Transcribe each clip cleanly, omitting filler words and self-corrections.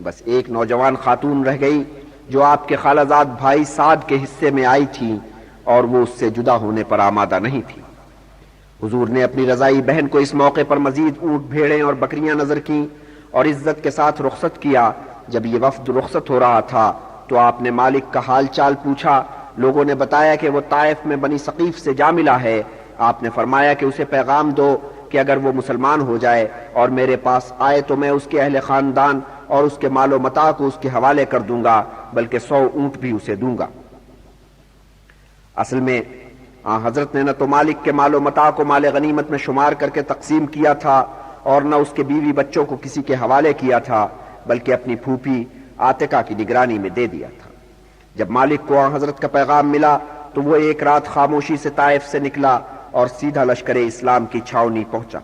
بس ایک نوجوان خاتون رہ گئی جو آپ کے خالہ بھائی سعد کے حصے میں آئی تھی اور وہ اس سے جدا ہونے پر آمادہ نہیں تھی۔ حضور نے اپنی رضائی بہن کو اس موقع پر مزید اونٹ بھیڑیں اور بکریاں نظر کیں اور عزت کے ساتھ رخصت کیا۔ جب یہ وفد رخصت ہو رہا تھا تو آپ نے مالک کا حال چال پوچھا۔ لوگوں نے بتایا کہ وہ طائف میں بنی ثقیف سے جا ملا ہے۔ آپ نے فرمایا کہ اسے پیغام دو کہ اگر وہ مسلمان ہو جائے اور میرے پاس آئے تو میں اس کے اہل خاندان اور اس کے مال و متاع کو اس کے حوالے کر دوں گا، بلکہ 100 اونٹ بھی اسے دوں گا۔ اصل میں حضرت نے نہ تو مالک کے مال و متاع کو مال غنیمت میں شمار کر کے تقسیم کیا تھا اور نہ اس کے بیوی بچوں کو کسی کے حوالے کیا تھا، بلکہ اپنی پھوپھی عاتقہ کی نگرانی میں دے دیا تھا۔ جب مالک کو حضرت کا پیغام ملا تو وہ ایک رات خاموشی سے طائف سے نکلا اور سیدھا لشکر اسلام کی چھاؤنی پہنچا۔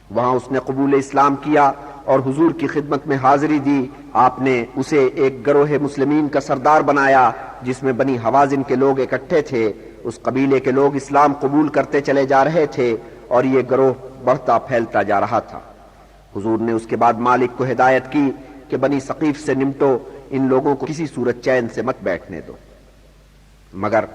وہاں اس نے قبول اسلام کیا اور حضور کی خدمت میں حاضری دی۔ آپ نے اسے ایک گروہ مسلمین کا سردار بنایا جس میں بنی حوازن کے لوگ اکٹھے تھے۔ اس قبیلے کے لوگ اسلام قبول کرتے چلے جا رہے تھے اور یہ گروہ بڑھتا پھیلتا جا رہا تھا۔ حضور نے اس کے بعد مالک کو ہدایت کی کہ بنی ثقیف سے نمٹو، ان لوگوں کو کسی صورت چین سے مت بیٹھنے دو۔ مگر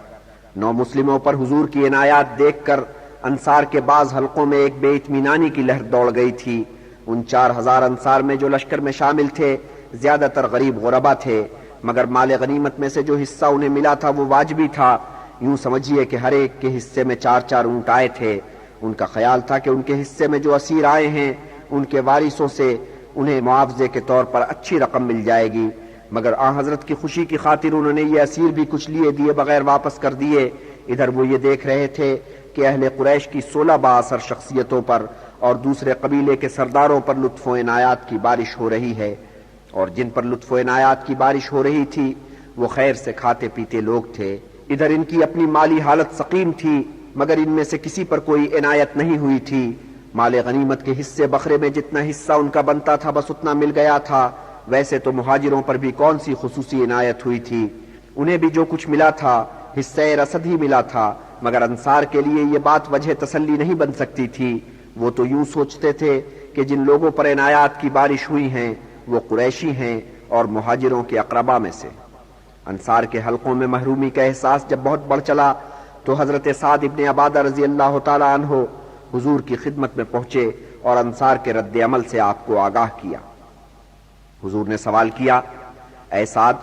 نو مسلموں پر حضور کی عنایات دیکھ کر انصار کے بعض حلقوں میں ایک بے اطمینانی کی لہر دوڑ گئی تھی۔ ان 4000 انصار میں جو لشکر میں شامل تھے زیادہ تر غریب غربا تھے، مگر مال غنیمت میں سے جو حصہ انہیں ملا تھا وہ واجبی تھا۔ یوں سمجھیے کہ ہر ایک کے حصے میں 4 اونٹ آئے تھے۔ ان کا خیال تھا کہ ان کے حصے میں جو اسیر آئے ہیں ان کے وارثوں سے انہیں معاوضے کے طور پر اچھی رقم مل جائے گی، مگر حضرت کی خوشی کی خاطر انہوں نے یہ اسیر بھی کچھ لیے دیے بغیر واپس کر دیے۔ ادھر وہ یہ دیکھ رہے تھے کہ اہل قریش کی 16 بااثر شخصیتوں پر اور دوسرے قبیلے کے سرداروں پر لطف و عنایات کی بارش ہو رہی ہے، اور جن پر لطف و عنایات کی بارش ہو رہی تھی وہ خیر سے کھاتے پیتے لوگ تھے۔ ادھر ان کی اپنی مالی حالت سقیم تھی، مگر ان میں سے کسی پر کوئی عنایت نہیں ہوئی تھی۔ مال غنیمت کے حصے بکرے میں جتنا حصہ ان کا بنتا تھا بس اتنا مل گیا تھا۔ ویسے تو مہاجروں پر بھی کون سی خصوصی عنایت ہوئی تھی، انہیں بھی جو کچھ ملا تھا حصہ رسد ہی ملا تھا، مگر انصار کے لیے یہ بات وجہ تسلی نہیں بن سکتی تھی۔ وہ تو یوں سوچتے تھے کہ جن لوگوں پر عنایات کی بارش ہوئی ہیں وہ قریشی ہیں اور مہاجروں کے اقربا میں سے۔ انصار کے حلقوں میں محرومی کا احساس جب بہت بڑھ چلا تو حضرت سعد ابن عبادہ رضی اللہ تعالی عنہ حضور کی خدمت میں پہنچے اور انصار کے رد عمل سے آپ کو آگاہ کیا۔ حضور نے سوال کیا، اے سعد،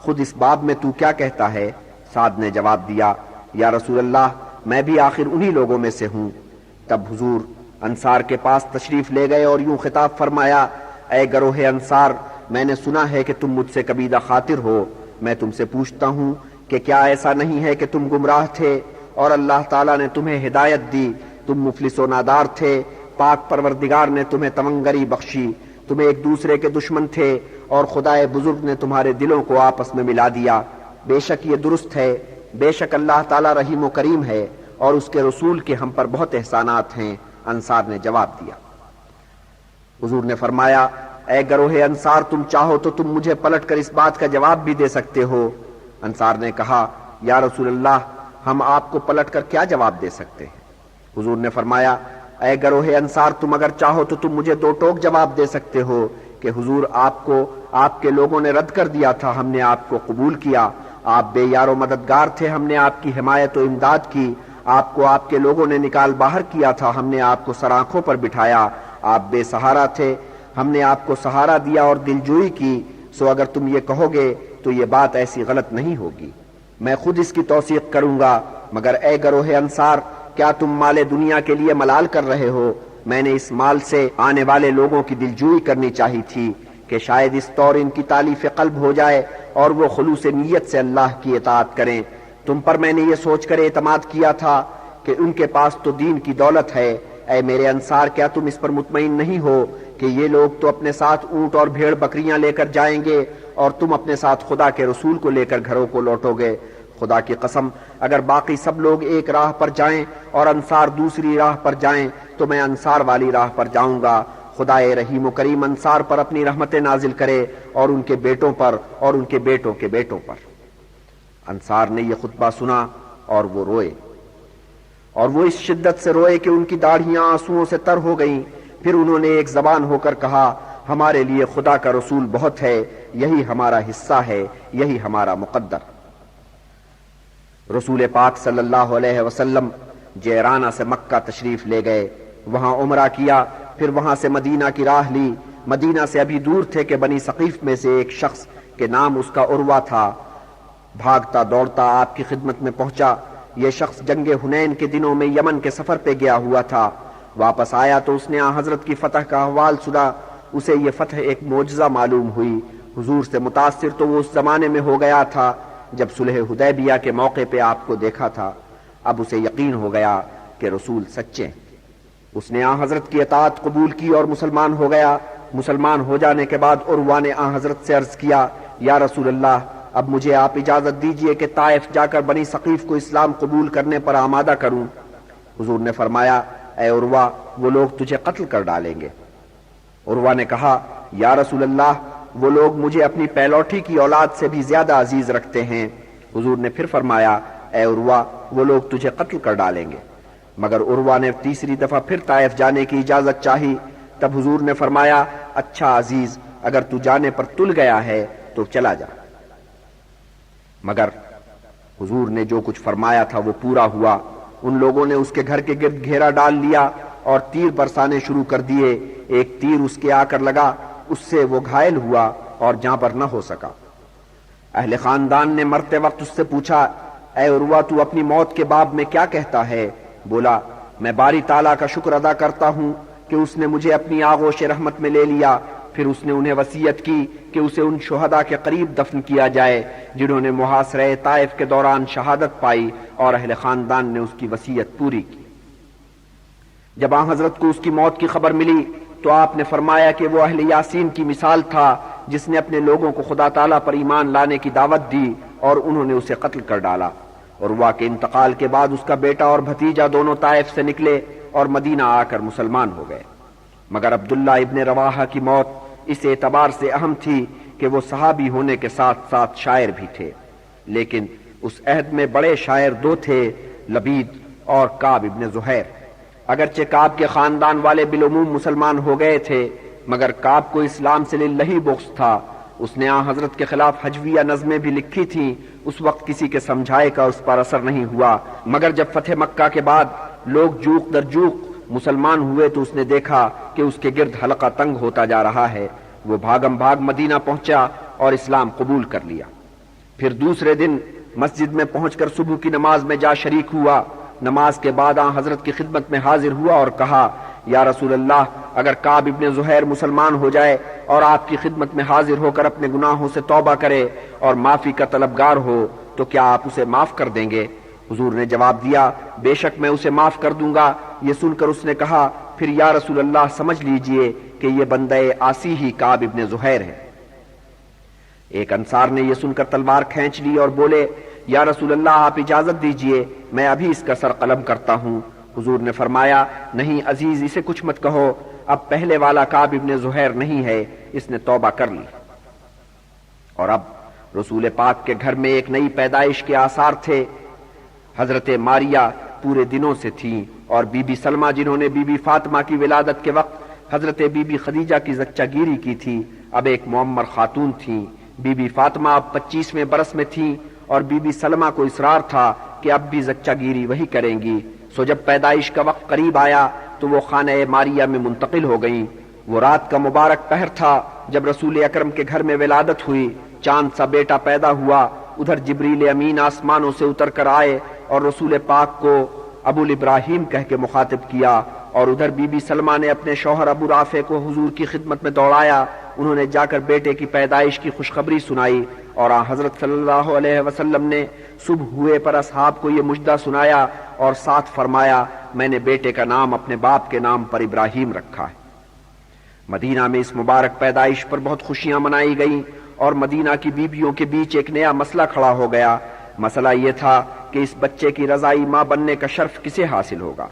خود اس باب میں تو کیا کہتا ہے؟ سعد نے جواب دیا، یا رسول اللہ، میں بھی آخر انہی لوگوں میں سے ہوں۔ تب حضور انصار کے پاس تشریف لے گئے اور یوں خطاب فرمایا، اے گروہ انصار، میں نے سنا ہے کہ تم مجھ سے کبیدہ خاطر ہو۔ میں تم سے پوچھتا ہوں کہ کیا ایسا نہیں ہے کہ تم گمراہ تھے اور اللہ تعالیٰ نے تمہیں ہدایت دی؟ تم مفلس و نادار تھے، پاک پروردگار نے تمہیں تمنگری بخشی۔ تم ایک دوسرے کے دشمن تھے اور خدائے بزرگ نے تمہارے دلوں کو آپس میں ملا دیا۔ بے شک یہ درست ہے، بے شک اللہ تعالیٰ رحیم و کریم ہے اور اس کے رسول کے ہم پر بہت احسانات ہیں۔ انصار نے جواب دیا۔ حضور نے فرمایا، اے گروہ انصار، تم چاہو تو تم مجھے پلٹ کر اس بات کا جواب بھی دے سکتے ہو۔ انصار نے کہا، یا رسول اللہ، ہم آپ کو پلٹ کر کیا جواب دے سکتے ہیں؟ حضور نے فرمایا، اے گروہ انصار، تم اگر چاہو تو تم مجھے 2 ٹوک جواب دے سکتے ہو کہ حضور آپ کو آپ کے لوگوں نے رد کر دیا تھا، ہم نے آپ کو قبول کیا۔ آپ بے یار و مددگار تھے، ہم نے آپ کی حمایت و امداد کی۔ آپ کو آپ کے لوگوں نے نکال باہر کیا تھا، ہم نے آپ کو سر آنکھوں پر بٹھایا۔ آپ بے سہارا تھے، ہم نے آپ کو سہارا دیا اور دلجوئی کی۔ سو اگر تم یہ کہو گے تو یہ بات ایسی غلط نہیں ہوگی، میں خود اس کی توثیق کروں گا۔ مگر اے گروہ انصار، کیا تم مال دنیا کے لیے ملال کر رہے ہو؟ میں نے اس مال سے آنے والے لوگوں کی دلجوئی کرنی چاہی تھی کہ شاید اس طور ان کی تالیف قلب ہو جائے اور وہ خلوص نیت سے اللہ کی اطاعت کریں۔ تم پر میں نے یہ سوچ کر اعتماد کیا تھا کہ ان کے پاس تو دین کی دولت ہے۔ اے میرے انصار، کیا تم اس پر مطمئن نہیں ہو کہ یہ لوگ تو اپنے ساتھ اونٹ اور بھیڑ بکریاں لے کر جائیں گے اور تم اپنے ساتھ خدا کے رسول کو لے کر گھروں کو لوٹو گے؟ خدا کی قسم، اگر باقی سب لوگ ایک راہ پر جائیں اور انصار دوسری راہ پر جائیں تو میں انصار والی راہ پر جاؤں گا۔ خدائے رحیم و کریم انصار پر اپنی رحمتیں نازل کرے اور ان کے بیٹوں پر اور ان کے بیٹوں کے بیٹوں پر۔ انصار نے یہ خطبہ سنا اور وہ روئے، اور وہ اس شدت سے روئے کہ ان کی داڑھیاں آنسوؤں سے تر ہو گئیں۔ پھر انہوں نے ایک زبان ہو کر کہا، ہمارے لیے خدا کا رسول بہت ہے، یہی ہمارا حصہ ہے، یہی ہمارا مقدر۔ رسول پاک صلی اللہ علیہ وسلم جیرانہ سے مکہ تشریف لے گئے، وہاں عمرہ کیا، پھر وہاں سے مدینہ کی راہ لی۔ مدینہ سے ابھی دور تھے کہ بنی ثقیف میں سے ایک شخص کہ نام اس کا عروہ تھا بھاگتا دوڑتا آپ کی خدمت میں پہنچا۔ یہ شخص جنگ حنین کے دنوں میں یمن کے سفر پہ گیا ہوا تھا، واپس آیا تو اس نے حضرت کی فتح کا احوال سنا۔ اسے یہ فتح ایک معجزہ معلوم ہوئی۔ حضور سے متاثر تو وہ اس زمانے میں ہو گیا تھا جب صلح حدیبیہ کے موقع پہ آپ کو دیکھا تھا۔ اب اسے یقین ہو گیا کہ رسول سچے ہیں۔ اس نے حضرت کی اطاعت قبول کی اور مسلمان ہو گیا۔ مسلمان ہو جانے کے بعد عروہ نے حضرت سے عرض کیا، یا رسول اللہ، اب مجھے آپ اجازت دیجئے کہ طائف جا کر بنی ثقیف کو اسلام قبول کرنے پر آمادہ کروں۔ حضور نے فرمایا، اے عروہ، وہ لوگ تجھے قتل کر ڈالیں گے۔ عروہ نے کہا، یا رسول اللہ، وہ لوگ مجھے اپنی پیلوٹی کی اولاد سے بھی زیادہ عزیز رکھتے ہیں۔ حضور نے پھر فرمایا، اے عروہ، وہ لوگ تجھے قتل کر ڈالیں گے۔ مگر عروہ نے تیسری دفعہ پھر طائف جانے کی اجازت چاہی۔ تب حضور نے فرمایا، اچھا عزیز، اگر تو جانے پر تل گیا ہے تو چلا جا۔ مگر حضور نے جو کچھ فرمایا تھا وہ پورا ہوا۔ ان لوگوں نے اس کے گھر کے گرد گھیرا ڈال لیا اور تیر برسانے شروع کر دیے۔ ایک تیر اس کے آ کر لگا، اس سے وہ گھائل ہوا اور جاں پر نہ ہو سکا۔ اہل خاندان نے مرتے وقت اس سے پوچھا، اے عروہ، تو اپنی موت کے باب میں کیا کہتا ہے؟ بولا، میں باری تعالیٰ کا شکر ادا کرتا ہوں کہ اس نے مجھے اپنی آغوش رحمت میں لے لیا۔ پھر اس نے انہیں وصیت کی کہ اسے ان شہداء کے قریب دفن کیا جائے جنہوں نے محاصرہ طائف کے دوران شہادت پائی، اور اہل خاندان نے اس کی وصیت پوری کی۔ جب حضرت کو اس کی موت کی خبر ملی تو آپ نے فرمایا کہ وہ اہل یاسین کی مثال تھا جس نے اپنے لوگوں کو خدا تعالیٰ پر ایمان لانے کی دعوت دی اور انہوں نے اسے قتل کر ڈالا۔ عروہ کے انتقال کے بعد اس کا بیٹا اور بھتیجا دونوں طائف سے نکلے اور مدینہ آ کر مسلمان ہو گئے۔ مگر عبداللہ ابن رواحہ کی موت اس اعتبار سے اہم تھی کہ وہ صحابی ہونے کے ساتھ ساتھ شاعر بھی تھے، لیکن اس عہد میں بڑے شاعر دو تھے، لبید اور کعب ابن زہیر۔ اگرچہ کعب کے خاندان والے بالعموم مسلمان ہو گئے تھے، مگر کعب کو اسلام سے للہی بغض تھا۔ اس نے حضرت کے خلاف حجویہ نظمیں بھی لکھی تھیں۔ اس وقت کسی کے سمجھائے کا اس پر اثر نہیں ہوا، مگر جب فتح مکہ کے بعد لوگ جوق در جوق مسلمان ہوئے تو اس نے دیکھا کہ اس کے گرد حلقہ تنگ ہوتا جا رہا ہے۔ وہ بھاگم بھاگ مدینہ پہنچا اور اسلام قبول کر لیا۔ پھر دوسرے دن مسجد میں پہنچ کر صبح کی نماز میں جا شریک ہوا۔ نماز کے بعد حضرت کی خدمت میں حاضر ہوا اور کہا، یا رسول اللہ، اگر کعب ابن زہیر مسلمان ہو جائے اور آپ کی خدمت میں حاضر ہو کر اپنے گناہوں سے توبہ کرے اور معافی کا طلبگار ہو تو کیا آپ اسے معاف کر دیں گے؟ حضور نے جواب دیا، بے شک میں اسے معاف کر دوں گا۔ یہ سن کر اس نے کہا، پھر یا رسول اللہ سمجھ لیجئے کہ یہ بندہ آسی ہی کعب ابن زہیر ہے۔ ایک انصار نے یہ سن کر تلوار کھینچ لی اور بولے، یا رسول اللہ، آپ اجازت دیجئے، میں ابھی اس کا سر قلم کرتا ہوں۔ حضور نے فرمایا، نہیں عزیز، اسے کچھ مت کہو، اب پہلے والا کعب ابن زہیر نہیں ہے، اس نے توبہ کر لی۔ اور اب رسول پاک کے گھر میں ایک نئی پیدائش کے آثار تھے۔ حضرت ماریہ پورے دنوں سے تھیں اور بی بی سلمہ جنہوں نے بی بی فاطمہ کی ولادت کے وقت حضرت بی بی خدیجہ کی زچہ گیری کی تھی، اب ایک معمر خاتون تھیں۔ بی بی فاطمہ اب 25ویں برس میں تھیں اور بی بی سلمہ کو اصرار تھا کہ اب بھی زچہ گیری وہی کریں گی۔ سو جب پیدائش کا وقت قریب آیا تو وہ خانہ ماریہ میں منتقل ہو گئیں۔ وہ رات کا مبارک پہر تھا جب رسول اکرم کے گھر میں ولادت ہوئی۔ چاند سا بیٹا پیدا ہوا۔ ادھر جبریل امین آسمانوں سے اتر کر آئے اور رسول پاک کو ابو الابراہیم کہہ کے مخاطب کیا، اور ادھر بی بی سلمہ نے اپنے شوہر ابو رافع کو حضور کی خدمت میں دوڑایا۔ انہوں نے جا کر بیٹے کی پیدائش کی خوشخبری سنائی، اور حضرت صلی اللہ علیہ وسلم نے صبح ہوئے پر اصحاب کو یہ مجدہ سنایا اور ساتھ فرمایا، میں نے بیٹے کا نام اپنے باپ کے نام پر ابراہیم رکھا ہے۔ مدینہ میں اس مبارک پیدائش پر بہت خوشیاں منائی گئیں، اور مدینہ کی بیبیوں کے بیچ ایک نیا مسئلہ کھڑا ہو گیا۔ مسئلہ یہ تھا کہ اس بچے کی رضائی ماں بننے کا شرف کسے حاصل ہوگا۔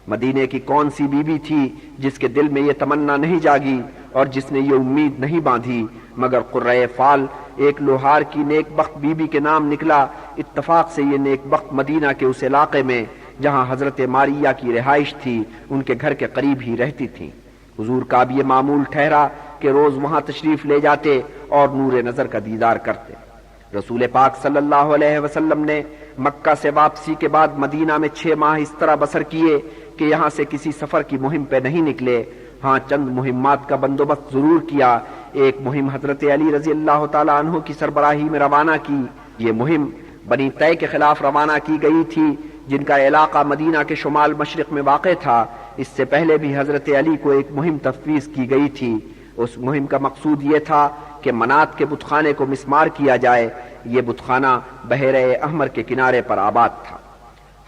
مدینے کی کون سی بیوی تھی جس کے دل میں یہ تمنا نہیں جاگی اور جس نے یہ امید نہیں باندھی، مگر قرۂ فال ایک لوہار کی نیک بخت بیوی کے نام نکلا۔ اتفاق سے یہ نیک بخت مدینہ کے اس علاقے میں جہاں حضرت ماریہ کی رہائش تھی ان کے گھر کے قریب ہی رہتی تھی۔ حضور کا اب یہ معمول ٹھہرا کہ روز وہاں تشریف لے جاتے اور نور نظر کا دیدار کرتے۔ رسول پاک صلی اللہ علیہ وسلم نے مکہ سے واپسی کے بعد مدینہ میں 6 ماہ اس طرح بسر کیے کہ یہاں سے کسی سفر کی مہم پہ نہیں نکلے، ہاں چند مہمات کا بندوبست ضرور کیا۔ ایک مہم حضرت علی رضی اللہ تعالی عنہ کی سربراہی میں روانہ کی۔ یہ مہم بنی طے کے خلاف روانہ کی گئی تھی، جن کا علاقہ مدینہ کے شمال مشرق میں واقع تھا۔ اس سے پہلے بھی حضرت علی کو ایک مہم تفویض کی گئی تھی۔ اس مہم کا مقصود یہ تھا کہ منات کے بت خانے کو مسمار کیا جائے۔ یہ بت خانہ بحیرہ احمر کے کنارے پر آباد تھا۔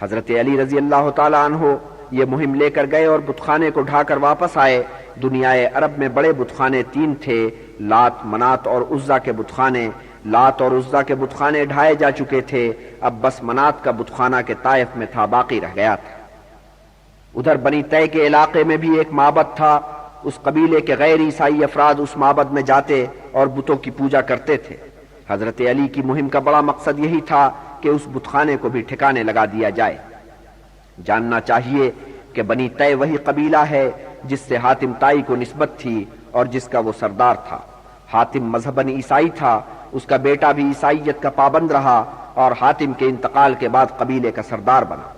حضرت علی رضی اللہ تعالی عنہ یہ مہم لے کر گئے اور بت خانے کو ڈھا کر واپس آئے۔ دنیائے عرب میں بڑے بت خانے 3 تھے، لات، منات اور عزا کے بت خانے۔ لات اور عزا کے بت خانے ڈھائے جا چکے تھے، اب بس منات کا بت خانہ کے طائف میں تھا، باقی رہ گیا تھا۔ ادھر بنی طے کے علاقے میں بھی ایک معبد تھا۔ اس قبیلے کے غیر عیسائی افراد اس معبد میں جاتے اور بتوں کی پوجا کرتے تھے۔ حضرت علی کی مہم کا بڑا مقصد یہی تھا کہ اس بت خانے کو بھی ٹھکانے لگا دیا جائے۔ جاننا چاہیے کہ بنی طے وہی قبیلہ ہے جس سے حاتم طائی کو نسبت تھی اور جس کا وہ سردار تھا۔ حاتم مذہباً عیسائی تھا، اس کا بیٹا بھی عیسائیت کا پابند رہا اور حاتم کے انتقال کے بعد قبیلے کا سردار بنا۔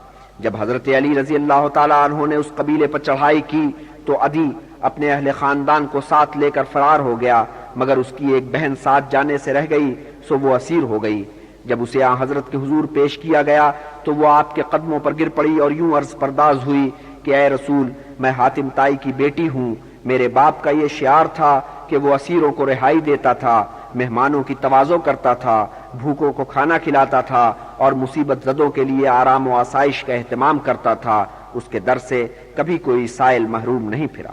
جب حضرت علی رضی اللہ تعالیٰ عنہ نے اس قبیلے پر چڑھائی کی تو عدی اپنے اہل خاندان کو ساتھ لے کر فرار ہو گیا، مگر اس کی ایک بہن ساتھ جانے سے رہ گئی، سو وہ اسیر ہو گئی۔ جب اسے آن حضرت کے حضور پیش کیا گیا تو وہ آپ کے قدموں پر گر پڑی اور یوں عرض پرداز ہوئی کہ اے رسول، میں حاتم طائی کی بیٹی ہوں۔ میرے باپ کا یہ شعار تھا کہ وہ اسیروں کو رہائی دیتا تھا، مہمانوں کی تواضع کرتا تھا، بھوکوں کو کھانا کھلاتا تھا اور مصیبت زدوں کے لیے آرام و آسائش کا اہتمام کرتا تھا۔ اس کے در سے کبھی کوئی سائل محروم نہیں پھرا۔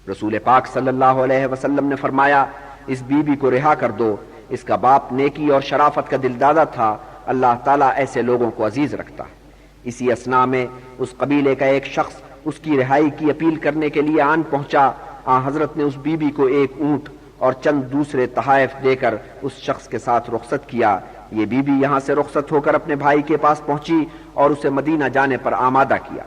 رسول پاک صلی اللہ علیہ وسلم نے فرمایا، اس بی بی کو رہا کر دو، اس کا باپ نیکی اور شرافت کا دلدادہ تھا، اللہ تعالیٰ ایسے لوگوں کو عزیز رکھتا ہے۔ اسی اثناء میں اس قبیلے کا ایک شخص اس کی رہائی کی اپیل کرنے کے لیے آن پہنچا۔ حضرت نے اس بی بی کو ایک اونٹ اور چند دوسرے تحائف دے کر اس شخص کے ساتھ رخصت کیا۔ یہ بی بی یہاں سے رخصت ہو کر اپنے بھائی کے پاس پہنچی اور اسے مدینہ جانے پر آمادہ کیا۔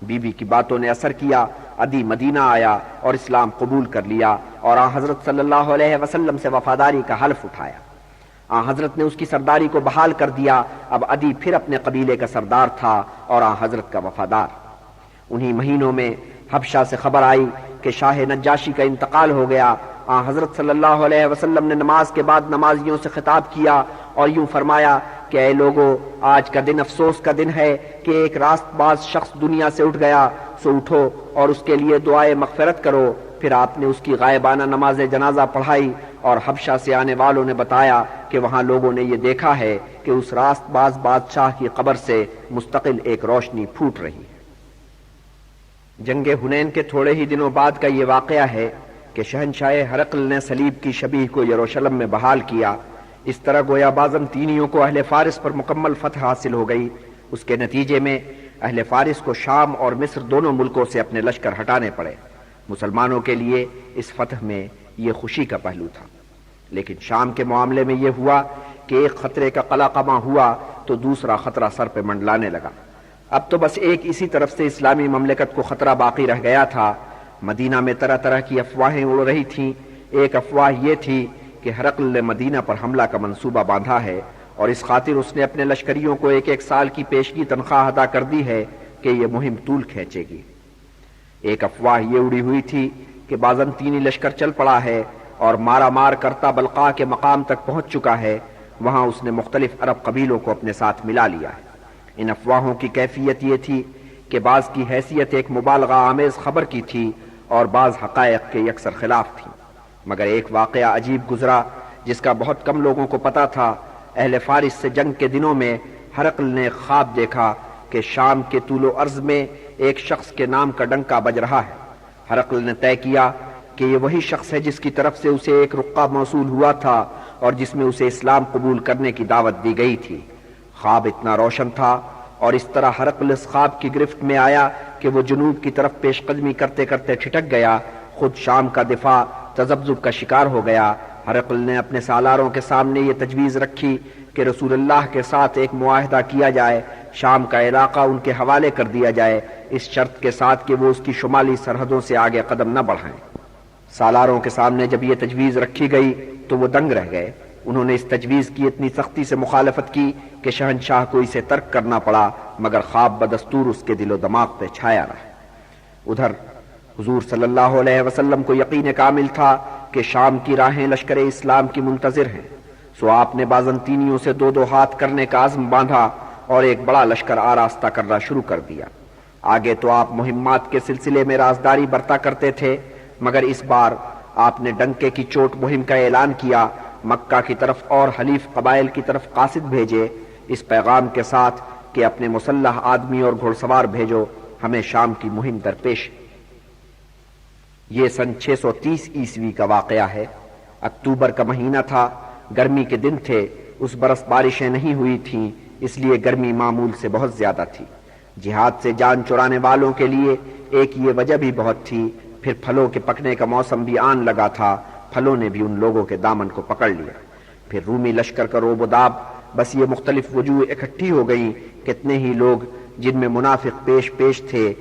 بی بی کی باتوں نے اثر کیا، عدی مدینہ آیا اور اسلام قبول کر لیا اور حضرت صلی اللہ علیہ وسلم سے وفاداری کا حلف اٹھایا۔ حضرت نے اس کی سرداری کو بحال کر دیا۔ اب عدی پھر اپنے قبیلے کا سردار تھا اور حضرت کا وفادار۔ انہی مہینوں میں حبشہ سے خبر آئی کہ شاہ نجاشی کا انتقال ہو گیا۔ حضرت صلی اللہ علیہ وسلم نے نماز کے بعد نمازیوں سے خطاب کیا اور یوں فرمایا کہ اے لوگو، آج کا دن افسوس کا دن ہے کہ ایک راست باز شخص دنیا سے اٹھ گیا، سو اٹھو اور اس کے لیے دعائے مغفرت کرو۔ پھر آپ نے اس کی غائبانہ نماز جنازہ پڑھائی اور حبشہ سے آنے والوں نے بتایا کہ وہاں لوگوں نے یہ دیکھا ہے کہ اس راست باز بادشاہ کی قبر سے مستقل ایک روشنی پھوٹ رہی ہے۔ جنگ حنین کے تھوڑے ہی دنوں بعد کا یہ واقعہ ہے کہ شہنشاہ ہرقل نے صلیب کی شبیہ کو یروشلم میں بحال کیا۔ اس طرح گویا بازنطینیوں کو اہل فارس پر مکمل فتح حاصل ہو گئی۔ اس کے نتیجے میں اہل فارس کو شام اور مصر دونوں ملکوں سے اپنے لشکر ہٹانے پڑے۔ مسلمانوں کے لیے اس فتح میں یہ خوشی کا پہلو تھا، لیکن شام کے معاملے میں یہ ہوا کہ ایک خطرے کا قلع قمع ہوا تو دوسرا خطرہ سر پہ منڈلانے لگا۔ اب تو بس ایک اسی طرف سے اسلامی مملکت کو خطرہ باقی رہ گیا تھا۔ مدینہ میں طرح طرح کی افواہیں اڑ رہی تھیں۔ ایک افواہ یہ تھی کہ ہرقل نے مدینہ پر حملہ کا منصوبہ باندھا ہے اور اس خاطر اس نے اپنے لشکریوں کو 1 سال کی پیشگی تنخواہ ادا کر دی ہے کہ یہ مہم طول کھینچے گی۔ ایک افواہ یہ اڑی ہوئی تھی کہ بازنطینی لشکر چل پڑا ہے اور مارا مار کرتا بلقاء کے مقام تک پہنچ چکا ہے، وہاں اس نے مختلف عرب قبیلوں کو اپنے ساتھ ملا لیا ہے۔ ان افواہوں کی کیفیت یہ تھی کہ بعض کی حیثیت ایک مبالغہ آمیز خبر کی تھی اور بعض حقائق کے یکسر خلاف تھی، مگر ایک واقعہ عجیب گزرا جس کا بہت کم لوگوں کو پتا تھا۔ اہل فارس سے جنگ کے دنوں میں ہرقل نے خواب دیکھا کہ شام کے طول و عرض میں ایک شخص کے نام کا ڈنکا بج رہا ہے۔ ہرقل نے طے کیا کہ یہ وہی شخص ہے جس کی طرف سے اسے ایک رقعہ موصول ہوا تھا اور جس میں اسے اسلام قبول کرنے کی دعوت دی گئی تھی۔ خواب اتنا روشن تھا اور اس طرح ہرقل اس خواب کی گرفت میں آیا کہ وہ جنوب کی طرف پیش قدمی کرتے کرتے ٹھٹک گیا۔ خود شام کا دفاع تذبذب کا شکار ہو گیا۔ ہرقل نے اپنے سالاروں کے سامنے یہ تجویز رکھی کہ رسول اللہ کے ساتھ ایک معاہدہ کیا جائے، شام کا علاقہ ان کے حوالے کر دیا جائے، اس شرط کے ساتھ کہ وہ اس کی شمالی سرحدوں سے آگے قدم نہ بڑھائیں۔ سالاروں کے سامنے جب یہ تجویز رکھی گئی تو وہ دنگ رہ گئے۔ انہوں نے اس تجویز کی اتنی سختی سے مخالفت کی کہ شہنشاہ کو اسے ترک کرنا پڑا، مگر خواب بدستور اس کے دل و دماغ پہ چھایا رہا۔ ادھر حضور صلی اللہ علیہ وسلم کو یقین کامل تھا کہ شام کی راہیں لشکر اسلام کی منتظر ہیں، سو آپ نے بازنطینیوں سے دو ہاتھ کرنے کا عزم باندھا اور ایک بڑا لشکر آراستہ کرنا شروع کر دیا۔ آگے تو آپ مہمات کے سلسلے میں رازداری برتا کرتے تھے، مگر اس بار آپ نے ڈنکے کی چوٹ مہم کا اعلان کیا، مکہ کی طرف اور حلیف قبائل کی طرف قاصد بھیجے اس پیغام کے ساتھ کہ اپنے مسلح آدمی اور گھڑ سوار بھیجو، ہمیں شام کی مہم درپیش۔ یہ سن 630 عیسوی کا واقعہ ہے۔ اکتوبر کا مہینہ تھا، گرمی کے دن تھے، اس برس بارشیں نہیں ہوئی تھیں، اس لیے گرمی معمول سے بہت زیادہ تھی۔ جہاد سے جان چرانے والوں کے لیے ایک یہ وجہ بھی بہت تھی، پھر پھلوں کے پکنے کا موسم بھی آن لگا تھا، پھلوں نے بھی ان لوگوں کے دامن کو پکڑ لیا۔ پھر رومی لشکر کا روب و داب، بس یہ مختلف وجوہ اکٹھی ہو گئیں، کتنے ہی لوگ جن میں منافق پیش تھے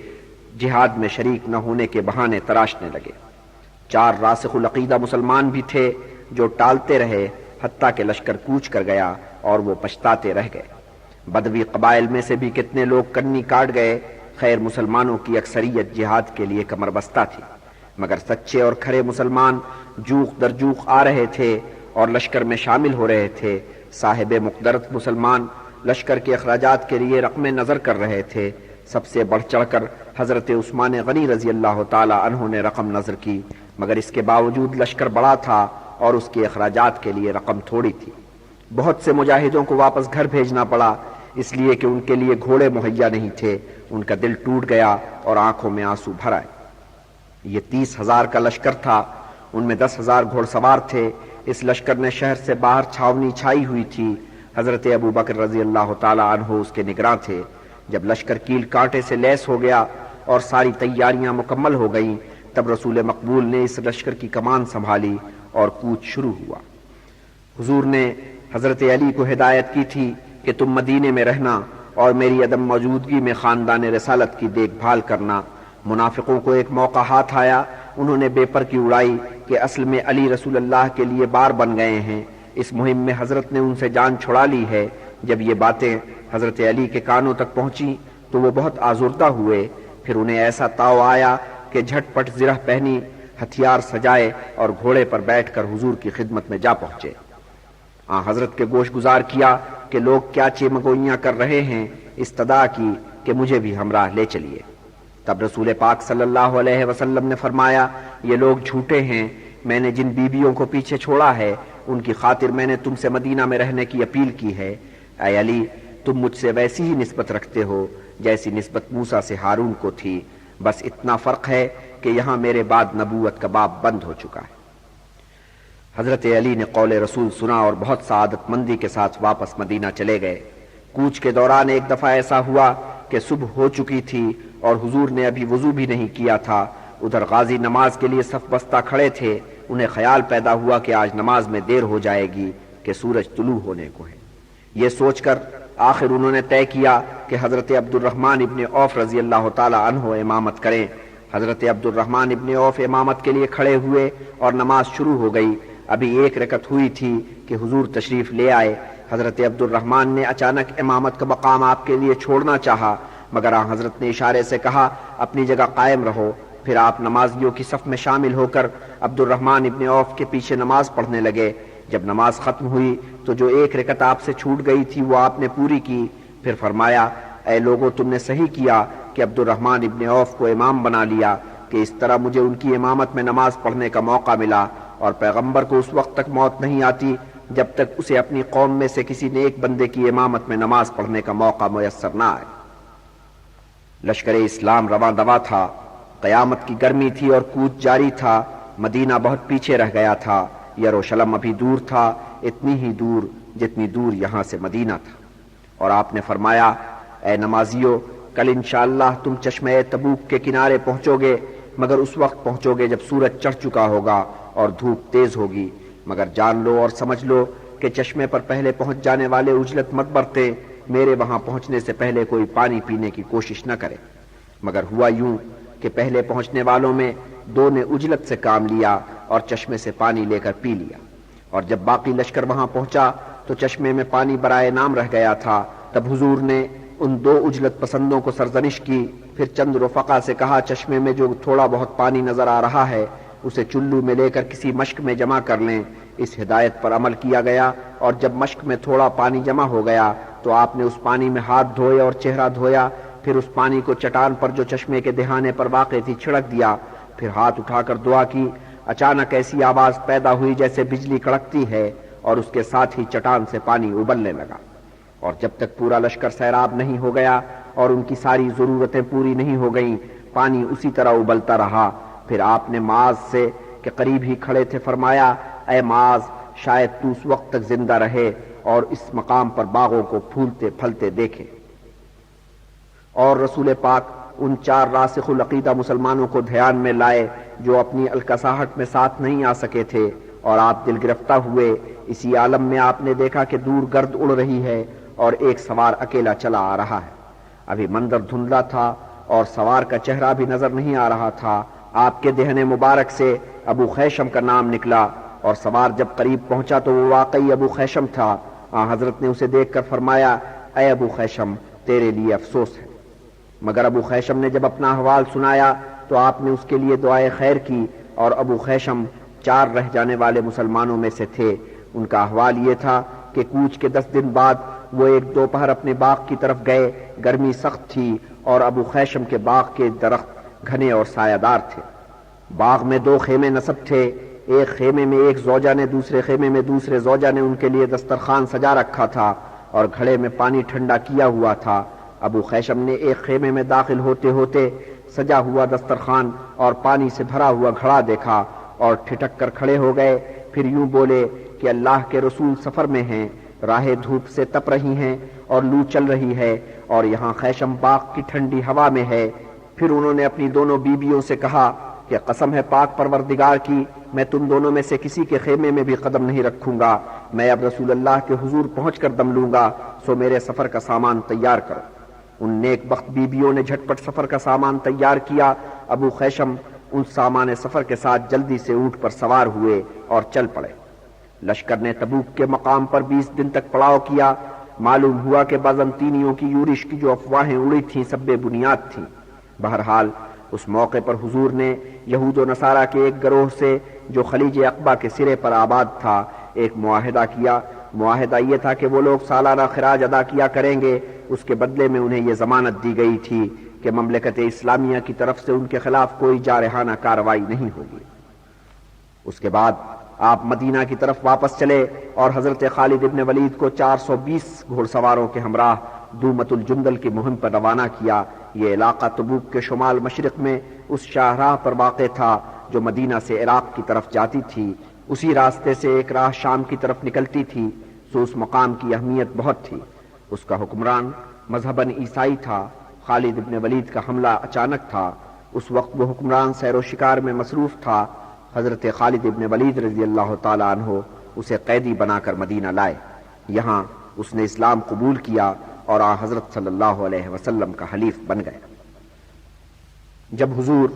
جہاد میں شریک نہ ہونے کے بہانے تراشنے لگے۔ 4 راسخ العقیدہ مسلمان بھی تھے جو ٹالتے رہے، حتیٰ کہ لشکر کوچ کر گیا اور وہ پچھتاتے رہ گئے۔ بدوی قبائل میں سے بھی کتنے لوگ کنی کاٹ گئے۔ خیر مسلمانوں کی اکثریت جہاد کے لیے کمر بستہ تھی، مگر سچے اور کھرے مسلمان جوخ در جوخ آ رہے تھے اور لشکر میں شامل ہو رہے تھے۔ صاحب مقدرت مسلمان لشکر کے اخراجات کے لیے رقم نظر کر رہے تھے۔ سب سے بڑھ چڑھ کر حضرت عثمان غنی رضی اللہ تعالی عنہ نے رقم نظر کی، مگر اس کے باوجود لشکر بڑا تھا اور اس کے اخراجات کے لیے رقم تھوڑی تھی۔ بہت سے مجاہدوں کو واپس گھر بھیجنا پڑا، اس لیے کہ ان کے لیے گھوڑے مہیا نہیں تھے۔ ان کا دل ٹوٹ گیا اور آنکھوں میں آنسو بھر آئے۔ یہ 30,000 کا لشکر تھا، ان میں 10,000 گھوڑ سوار تھے۔ اس لشکر نے شہر سے باہر چھاونی چھائی ہوئی تھی۔ حضرت ابو بکر رضی اللہ تعالی عنہ اس کے نگراں تھے۔ جب لشکر کیل کانٹے سے لیس ہو گیا اور ساری تیاریاں مکمل ہو گئیں، تب رسول مقبول نے اس لشکر کی کمان سنبھالی اور کوچ شروع ہوا۔ حضور نے حضرت علی کو ہدایت کی تھی کہ تم مدینے میں رہنا اور میری عدم موجودگی میں خاندان رسالت کی دیکھ بھال کرنا۔ منافقوں کو ایک موقع ہاتھ آیا، انہوں نے بے پر کی اڑائی کہ اصل میں علی رسول اللہ کے لیے بار بن گئے ہیں، اس مہم میں حضرت نے ان سے جان چھڑا لی ہے۔ جب یہ باتیں حضرت علی کے کانوں تک پہنچی تو وہ بہت آزردہ ہوئے۔ پھر انہیں ایسا تاؤ آیا کہ جھٹ پٹ زرہ پہنی، ہتھیار سجائے اور گھوڑے پر بیٹھ کر حضور کی خدمت میں جا پہنچے۔ حضرت کے گوش گزار کیا کہ لوگ کیا چیمگوئیاں کر رہے ہیں، استدعا کی کہ مجھے بھی ہمراہ لے چلیے۔ تب رسول پاک صلی اللہ علیہ وسلم نے فرمایا، یہ لوگ جھوٹے ہیں، میں نے جن بیویوں کو پیچھے چھوڑا ہے ان کی خاطر میں نے تم سے مدینہ میں رہنے کی اپیل کی ہے۔ اے علی، تم مجھ سے ویسی ہی نسبت رکھتے ہو جیسی نسبت موسیٰ سے ہارون کو تھی، بس اتنا فرق ہے کہ یہاں میرے بعد نبوت کا باب بند ہو چکا ہے۔ حضرت علی نے قول رسول سنا اور بہت سعادت مندی کے ساتھ واپس مدینہ چلے گئے۔ کوچ کے دوران ایک دفعہ ایسا ہوا کہ صبح ہو چکی تھی اور حضور نے ابھی وضو بھی نہیں کیا تھا۔ ادھر غازی نماز کے لیے صف بستہ کھڑے تھے، انہیں خیال پیدا ہوا کہ آج نماز میں دیر ہو جائے گی کہ سورج طلوع ہونے کو ہے۔ یہ سوچ کر آخر انہوں نے طے کیا کہ حضرت عبد الرحمن ابن عوف رضی اللہ تعالی عنہ امامت کریں۔ حضرت عبد الرحمن ابن عوف امامت کے لیے کھڑے ہوئے اور نماز شروع ہو گئی۔ ابھی ایک رکعت ہوئی تھی کہ حضور تشریف لے آئے۔ حضرت عبد الرحمن نے اچانک امامت کا مقام آپ کے لیے چھوڑنا چاہا، مگر حضرت نے اشارے سے کہا اپنی جگہ قائم رہو۔ پھر آپ نمازیوں کی صف میں شامل ہو کر عبد الرحمن ابن عوف کے پیچھے نماز پڑھنے لگے۔ جب نماز ختم ہوئی تو جو ایک رکعت آپ سے چھوٹ گئی تھی وہ آپ نے پوری کی۔ پھر فرمایا، اے لوگوں، تم نے صحیح کیا کہ عبد الرحمن ابن عوف کو امام بنا لیا، کہ اس طرح مجھے ان کی امامت میں نماز پڑھنے کا موقع ملا، اور پیغمبر کو اس وقت تک موت نہیں آتی جب تک اسے اپنی قوم میں سے کسی نیک بندے کی امامت میں نماز پڑھنے کا موقع میسر نہ آئے۔ لشکر اسلام رواں دواں تھا، قیامت کی گرمی تھی اور کوچ جاری تھا۔ مدینہ بہت پیچھے رہ گیا تھا، یروشلم ابھی دور تھا، اتنی ہی دور جتنی دور یہاں سے مدینہ تھا۔ اور آپ نے فرمایا، اے نمازیو، کل انشاءاللہ تم چشمہ تبوک کے کنارے پہنچو گے، مگر اس وقت پہنچو گے جب سورج چڑھ چکا ہوگا اور دھوپ تیز ہوگی۔ مگر جان لو اور سمجھ لو کہ چشمے پر پہلے پہنچ جانے والے عجلت مت برتے، میرے وہاں پہنچنے سے پہلے کوئی پانی پینے کی کوشش نہ کرے۔ مگر ہوا یوں کہ پہلے پہنچنے والوں میں دو نے اجلت سے کام لیا اور چشمے سے پانی لے کر پی لیا، اور جب باقی لشکر وہاں پہنچا تو چشمے میں پانی برائے نام رہ گیا تھا۔ تب حضور نے ان دو اجلت پسندوں کو سرزنش کی، پھر چند رفقا سے کہا چشمے میں جو تھوڑا بہت پانی نظر آ رہا ہے اسے چلو میں لے کر کسی مشک میں جمع کر لیں۔ اس ہدایت پر عمل کیا گیا، اور جب مشک میں تھوڑا پانی جمع ہو گیا تو آپ نے اس پانی میں ہاتھ دھوئے اور چہرہ دھویا، پھر اس پانی کو چٹان پر جو چشمے کے دہانے پر واقع تھی چھڑک دیا، پھر ہاتھ اٹھا کر دعا کی۔ اچانک ایسی آواز پیدا ہوئی جیسے بجلی کڑکتی ہے، اور اس کے ساتھ ہی چٹان سے پانی ابلنے لگا، اور جب تک پورا لشکر سیراب نہیں ہو گیا اور ان کی ساری ضرورتیں پوری نہیں ہو گئیں پانی اسی طرح ابلتا رہا۔ پھر آپ نے معاذ سے کہ قریب ہی کھڑے تھے فرمایا، اے معاذ، شاید تو اس وقت تک زندہ رہے اور اس مقام پر باغوں کو پھولتے پھلتے دیکھے۔ اور رسول پاک ان 4 راسخ العقیدہ مسلمانوں کو دھیان میں لائے جو اپنی الکساہٹ میں ساتھ نہیں آ سکے تھے، اور آپ دل گرفتہ ہوئے۔ اسی عالم میں آپ نے دیکھا کہ دور گرد اڑ رہی ہے اور ایک سوار اکیلا چلا آ رہا ہے۔ ابھی منظر دھندلا تھا اور سوار کا چہرہ بھی نظر نہیں آ رہا تھا۔ آپ کے دہن مبارک سے ابو خیشم کا نام نکلا، اور سوار جب قریب پہنچا تو وہ واقعی ابو خیشم تھا۔ حضرت نے اسے دیکھ کر فرمایا، اے ابو خیشم، تیرے لیے افسوس ہے۔ مگر ابو خیشم نے جب اپنا احوال سنایا تو آپ نے اس کے لیے دعائے خیر کی، اور ابو خیشم 4 رہ جانے والے مسلمانوں میں سے تھے۔ ان کا احوال یہ تھا کہ کوچ کے 10 دن بعد وہ ایک دوپہر اپنے باغ کی طرف گئے۔ گرمی سخت تھی اور ابو خیشم کے باغ کے درخت گھنے اور سایہ دار تھے۔ باغ میں 2 خیمے نصب تھے، ایک خیمے میں ایک زوجہ نے، دوسرے خیمے میں دوسرے زوجہ نے ان کے لیے دسترخوان سجا رکھا تھا اور گھڑے میں پانی ٹھنڈا کیا ہوا تھا۔ ابو خیشم نے ایک خیمے میں داخل ہوتے ہوتے سجا ہوا دسترخوان اور پانی سے بھرا ہوا گھڑا دیکھا اور ٹھٹک کر کھڑے ہو گئے۔ پھر یوں بولے کہ اللہ کے رسول سفر میں ہیں، راہیں دھوپ سے تپ رہی ہیں اور لو چل رہی ہے، اور یہاں خیشم باغ کی ٹھنڈی ہوا میں ہے۔ پھر انہوں نے اپنی دونوں بیویوں سے کہا کہ قسم ہے پاک پروردگار کی، میں تم دونوں میں سے کسی کے خیمے میں بھی قدم نہیں رکھوں گا۔ میں اب رسول اللہ کے حضور پہنچ کر دم لوں گا، سو میرے سفر کا سامان تیار کرو۔ ان نیک بخت بیویوں نے جھٹ پٹ سفر کا سامان تیار کیا۔ ابو خیشم ان سامان سفر کے ساتھ جلدی سے اونٹ پر سوار ہوئے اور چل پڑے۔ لشکر نے تبوک کے مقام پر 20 دن تک پڑاؤ کیا۔ معلوم ہوا کہ بازنطینیوں کی یورش کی جو افواہیں اڑی تھیں سب بے بنیاد تھیں۔ بہرحال اس موقع پر حضور نے یہود و نصارہ کے ایک گروہ سے جو خلیج عقبہ کے سرے پر آباد تھا ایک معاہدہ کیا۔ معاہدہ یہ تھا کہ وہ لوگ سالانہ خراج ادا کیا کریں گے۔ اس کے بدلے میں انہیں یہ ضمانت دی گئی تھی کہ مملکت اسلامیہ کی طرف سے ان کے خلاف کوئی جارحانہ کارروائی نہیں ہوگی۔ اس کے بعد آپ مدینہ کی طرف واپس چلے اور حضرت خالد ابن ولید کو 420 گھوڑ سواروں کے ہمراہ دومت الجندل کی مہم پر روانہ کیا۔ یہ علاقہ تبوک کے شمال مشرق میں اس شاہراہ پر واقع تھا جو مدینہ سے عراق کی طرف جاتی تھی۔ اسی راستے سے ایک راہ شام کی طرف نکلتی تھی، سو اس مقام کی اہمیت بہت تھی۔ اس کا حکمران مذہباً عیسائی تھا۔ خالد ابن ولید کا حملہ اچانک تھا۔ اس وقت وہ حکمران سیر و شکار میں مصروف تھا۔ حضرت خالد ابن ولید رضی اللہ تعالیٰ عنہ اسے قیدی بنا کر مدینہ لائے۔ یہاں اس نے اسلام قبول کیا اور حضرت صلی اللہ علیہ وسلم کا حلیف بن گیا۔ جب حضور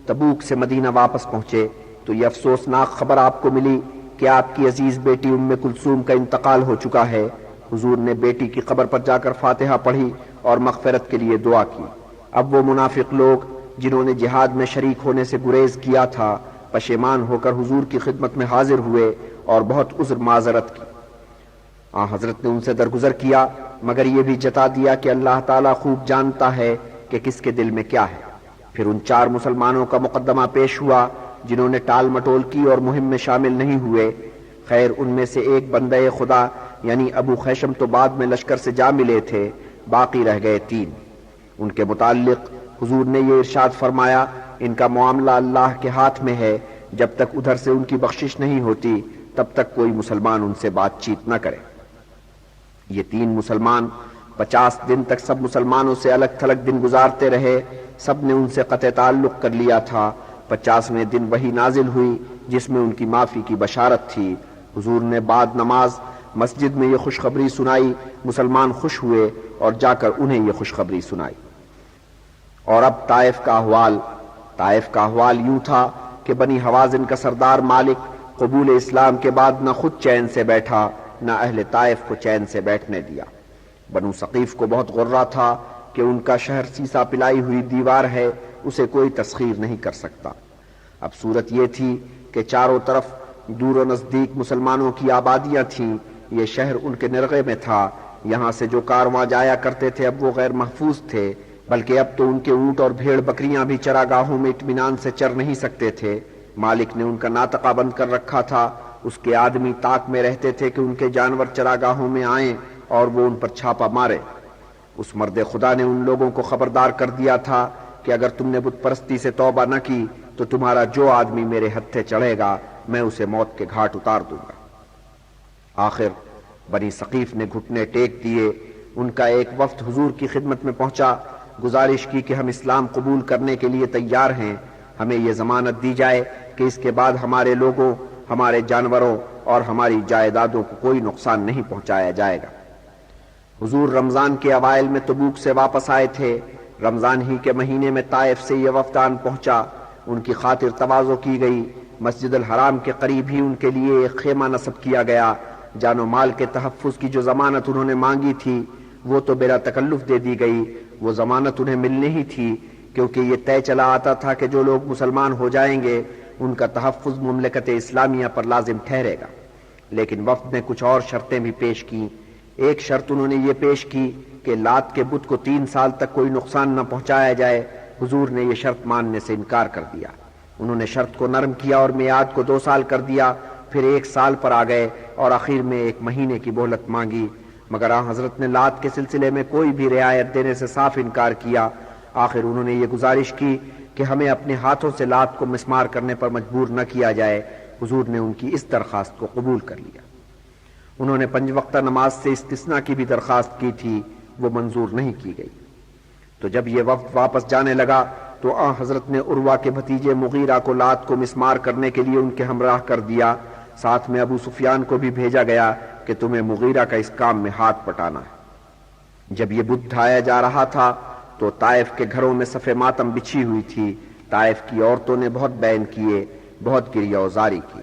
تبوک سے مدینہ واپس پہنچے تو یہ افسوسناک خبر آپ کو ملی کہ آپ کی عزیز بیٹی ام کلثوم کا انتقال ہو چکا ہے۔ حضور نے بیٹی کی قبر پر جا کر فاتحہ پڑھی اور مغفرت کے لیے دعا کی۔ اب وہ منافق لوگ جنہوں نے جہاد میں شریک ہونے سے گریز کیا تھا پشیمان ہو کر حضور کی خدمت میں حاضر ہوئے اور بہت عذر معذرت کی۔ حضرت نے ان سے درگزر کیا مگر یہ بھی جتا دیا کہ اللہ تعالیٰ خوب جانتا ہے کہ کس کے دل میں کیا ہے۔ پھر ان 4 مسلمانوں کا مقدمہ پیش ہوا جنہوں نے ٹال مٹول کی اور مہم میں شامل نہیں ہوئے۔ خیر ان میں سے ایک بندہ خدا یعنی ابو خیشم تو بعد میں لشکر سے جا ملے تھے، باقی رہ گئے 3۔ ان کے متعلق حضور نے یہ ارشاد فرمایا، ان کا معاملہ اللہ کے ہاتھ میں ہے، جب تک ادھر سے ان کی بخشش نہیں ہوتی تب تک کوئی مسلمان ان سے بات چیت نہ کرے۔ یہ 3 مسلمان 50 دن تک سب مسلمانوں سے الگ تھلگ دن گزارتے رہے، سب نے ان سے قطع تعلق کر لیا تھا۔ 50ویں دن وحی نازل ہوئی جس میں ان کی معافی کی بشارت تھی۔ حضور نے بعد نماز مسجد میں یہ خوشخبری سنائی، مسلمان خوش ہوئے اور جا کر انہیں یہ خوشخبری سنائی۔ اور اب طائف کا احوال۔ طائف کا احوال یوں تھا کہ بنی حوازن کا سردار مالک قبول اسلام کے بعد نہ خود چین سے بیٹھا نہ اہل طائف کو چین سے بیٹھنے دیا۔ بنو ثقیف کو بہت غرہ تھا کہ ان کا شہر سیسا پلائی ہوئی دیوار ہے، اسے کوئی تسخیر نہیں کر سکتا۔ اب صورت یہ تھی کہ چاروں طرف دور و نزدیک مسلمانوں کی آبادیاں تھیں، یہ شہر ان کے نرغے میں تھا، یہاں سے جو کارواں جایا کرتے تھے اب وہ غیر محفوظ تھے، بلکہ اب تو ان کے اونٹ اور بھیڑ بکریاں بھی چراگاہوں میں اطمینان سے چر نہیں سکتے تھے۔ مالک نے ان کا ناطقہ بند کر رکھا تھا، اس کے آدمی طاق میں رہتے تھے کہ ان کے جانور چراگاہوں میں آئیں اور وہ ان پر چھاپا مارے۔ اس مرد خدا نے ان لوگوں کو خبردار کر دیا تھا کہ اگر تم نے بت پرستی سے توبہ نہ کی تو تمہارا جو آدمی میرے ہتھے چڑھے گا میں اسے موت کے گھاٹ اتار دوں گا۔ آخر بنی ثقیف نے گھٹنے ٹیک دیے، ان کا ایک وفد حضور کی خدمت میں پہنچا، گزارش کی کہ ہم اسلام قبول کرنے کے لیے تیار ہیں، ہمیں یہ ضمانت دی جائے کہ اس کے بعد ہمارے لوگوں، ہمارے جانوروں اور ہماری جائیدادوں کو کوئی نقصان نہیں پہنچایا جائے گا۔ حضور رمضان کے اوائل میں تبوک سے واپس آئے تھے، رمضان ہی کے مہینے میں طائف سے یہ وفدان پہنچا، ان کی خاطر تواضع کی گئی، مسجد الحرام کے قریب ہی ان کے لیے ایک خیمہ نصب کیا گیا، جان و مال کے تحفظ کی جو ضمانت انہوں نے مانگی تھی وہ تو بلا تکلف دے دی گئی، وہ ضمانت انہیں ملنی ہی تھی، کیونکہ یہ طے چلا آتا تھا کہ جو لوگ مسلمان ہو جائیں گے ان کا تحفظ مملکت اسلامیہ پر لازم ٹھہرے گا۔ لیکن وفد نے کچھ اور شرطیں بھی پیش کی۔ ایک شرط انہوں نے یہ پیش کی کہ لات کے بت کو 3 سال تک کوئی نقصان نہ پہنچایا جائے۔ حضور نے یہ شرط ماننے سے انکار کر دیا۔ انہوں نے شرط کو نرم کیا اور میعاد کو 2 سال کر دیا، پھر 1 سال پر آ گئے اور آخر میں 1 مہینے کی مہلت مانگی، مگر آن حضرت نے لات کے سلسلے میں کوئی بھی رعایت دینے سے صاف انکار کیا۔ آخر انہوں نے یہ گزارش کی کہ ہمیں اپنے ہاتھوں سے لات کو مسمار کرنے پر مجبور نہ کیا جائے۔ حضور نے ان کی اس درخواست کو قبول کر لیا۔ انہوں نے 5 وقتہ نماز سے استثناء کی بھی درخواست کی تھی، وہ منظور نہیں کی گئی۔ تو جب یہ وفد واپس جانے لگا تو آن حضرت نے عروہ کے بھتیجے مغیرہ کو لات کو مسمار کرنے کے لیے ان کے ہمراہ کر دیا، ساتھ میں ابو سفیان کو بھی بھیجا گیا کہ تمہیں مغیرہ کا اس کام میں ہاتھ پٹانا ہے۔ جب یہ بت ڈھایا جا رہا تھا تو طائف کے گھروں میں صف ماتم بچھی ہوئی تھی، طائف کی عورتوں نے بہت بین کیے، بہت گریہ وزاری کی۔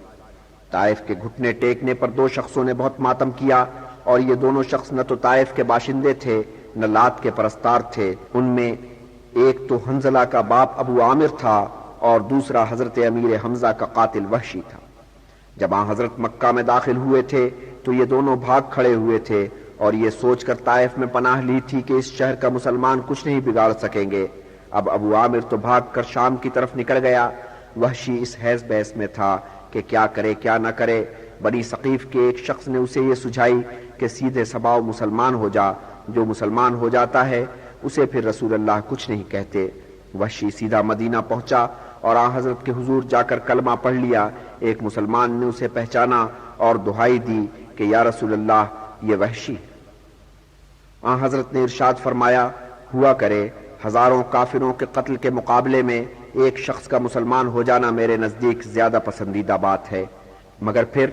طائف کے گھٹنے ٹیکنے پر 2 شخصوں نے بہت ماتم کیا، اور یہ دونوں شخص نہ تو طائف کے باشندے تھے نہ لات کے پرستار تھے۔ ان میں ایک تو حنظلہ کا باپ ابو عامر تھا اور دوسرا حضرت امیر حمزہ کا قاتل وحشی تھا۔ جب آن حضرت مکہ میں داخل ہوئے تھے تو یہ دونوں بھاگ کھڑے ہوئے تھے اور یہ سوچ کر طائف میں پناہ لی تھی کہ اس شہر کا مسلمان کچھ نہیں بگاڑ سکیں گے۔ اب ابو عامر تو بھاگ کر شام کی طرف نکل گیا، وحشی اس حیث بحث میں تھا کہ کیا کرے کیا نہ کرے۔ بنی ثقیف کے ایک شخص نے اسے یہ سجھائی کہ سیدھے سباؤ مسلمان ہو جا، جو مسلمان ہو جاتا ہے اسے پھر رسول اللہ کچھ نہیں کہتے۔ وحشی سیدھا مدینہ پہنچا اور آن حضرت کے حضور جا کر کلمہ پڑھ لیا۔ ایک مسلمان نے اسے پہچانا اور دہائی دی کہ یا رسول اللہ یہ وحشی ہے۔ آن حضرت نے ارشاد فرمایا، ہوا کرے ہزاروں کافروں کے قتل کے مقابلے میں ایک شخص کا مسلمان ہو جانا میرے نزدیک زیادہ پسندیدہ بات ہے۔ مگر پھر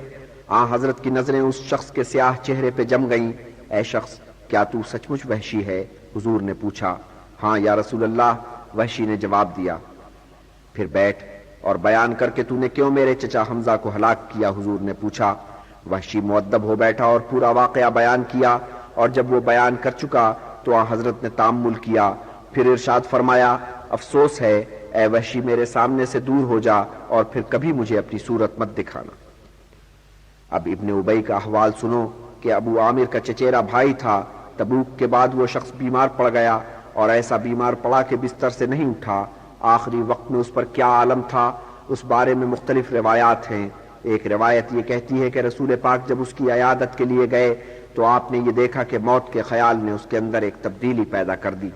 آن حضرت کی نظریں اس شخص کے سیاہ چہرے پہ جم گئیں۔ اے شخص، کیا تو سچ مچ وحشی ہے؟ حضور نے پوچھا۔ ہاں یا رسول اللہ، وحشی نے جواب دیا۔ پھر بیٹھ اور بیان کر کے تو نے کیوں میرے چچا حمزہ کو ہلاک کیا؟ حضور نے پوچھا۔ وحشی مؤدب ہو بیٹھا اور پورا واقعہ بیان کیا، اور جب وہ بیان کر چکا تو آن حضرت نے تامل کیا، پھر ارشاد فرمایا، افسوس ہے اے وحشی، میرے سامنے سے دور ہو جا اور پھر کبھی مجھے اپنی صورت مت دکھانا۔ اب ابن ابی کا احوال سنو کہ ابو عامر کا چچیرا بھائی تھا۔ تبوک کے بعد وہ شخص بیمار پڑ گیا اور ایسا بیمار پڑا کہ بستر سے نہیں اٹھا۔ آخری وقت میں اس پر کیا عالم تھا اس بارے میں مختلف روایات ہیں۔ ایک روایت یہ کہتی ہے کہ رسول پاک جب اس کی عیادت کے لیے گئے تو آپ نے یہ دیکھا کہ موت کے خیال نے اس کے اندر ایک تبدیلی پیدا کر دی۔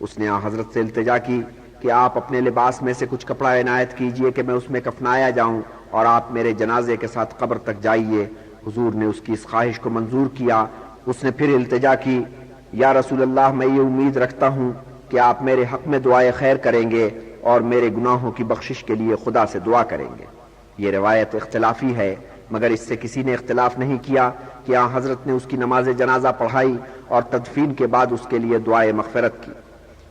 اس نے حضرت سے التجا کی کہ آپ اپنے لباس میں سے کچھ کپڑا عنایت کیجئے کہ میں اس میں کفنایا جاؤں اور آپ میرے جنازے کے ساتھ قبر تک جائیے۔ حضور نے اس کی اس خواہش کو منظور کیا۔ اس نے پھر التجا کی، یا رسول اللہ، میں یہ امید رکھتا ہوں کہ آپ میرے حق میں دعائے خیر کریں گے اور میرے گناہوں کی بخشش کے لیے خدا سے دعا کریں گے۔ یہ روایت اختلافی ہے، مگر اس سے کسی نے اختلاف نہیں کیا کہ آن حضرت نے اس کی نماز جنازہ پڑھائی اور تدفین کے بعد اس کے لیے دعائے مغفرت کی۔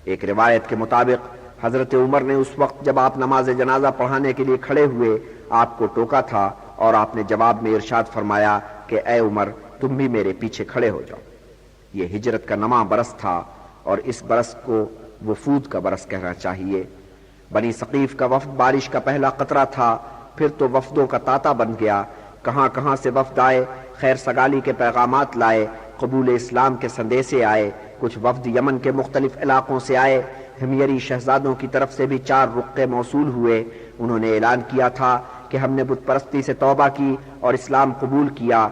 ایک روایت کے مطابق حضرت عمر نے اس وقت جب آپ نماز جنازہ پڑھانے کے لیے کھڑے ہوئے آپ کو ٹوکا تھا اور آپ نے جواب میں ارشاد فرمایا کہ اے عمر تم بھی میرے پیچھے کھڑے ہو جاؤ۔ یہ ہجرت کا 9واں برس تھا اور اس برس کو وفود کا برس کہنا چاہیے۔ بنی ثقیف کا وفد بارش کا پہلا قطرہ تھا، پھر تو وفدوں کا تاتا بن گیا۔ کہاں کہاں سے وفد آئے، خیر سگالی کے پیغامات لائے، قبول اسلام کے سندیسے آئے۔ کچھ وفد یمن کے مختلف علاقوں سے آئے، ہمیری شہزادوں کی طرف سے بھی 4 رقے موصول ہوئے۔ انہوں نے اعلان کیا تھا کہ ہم نے بت پرستی سے توبہ کی اور اسلام قبول کیا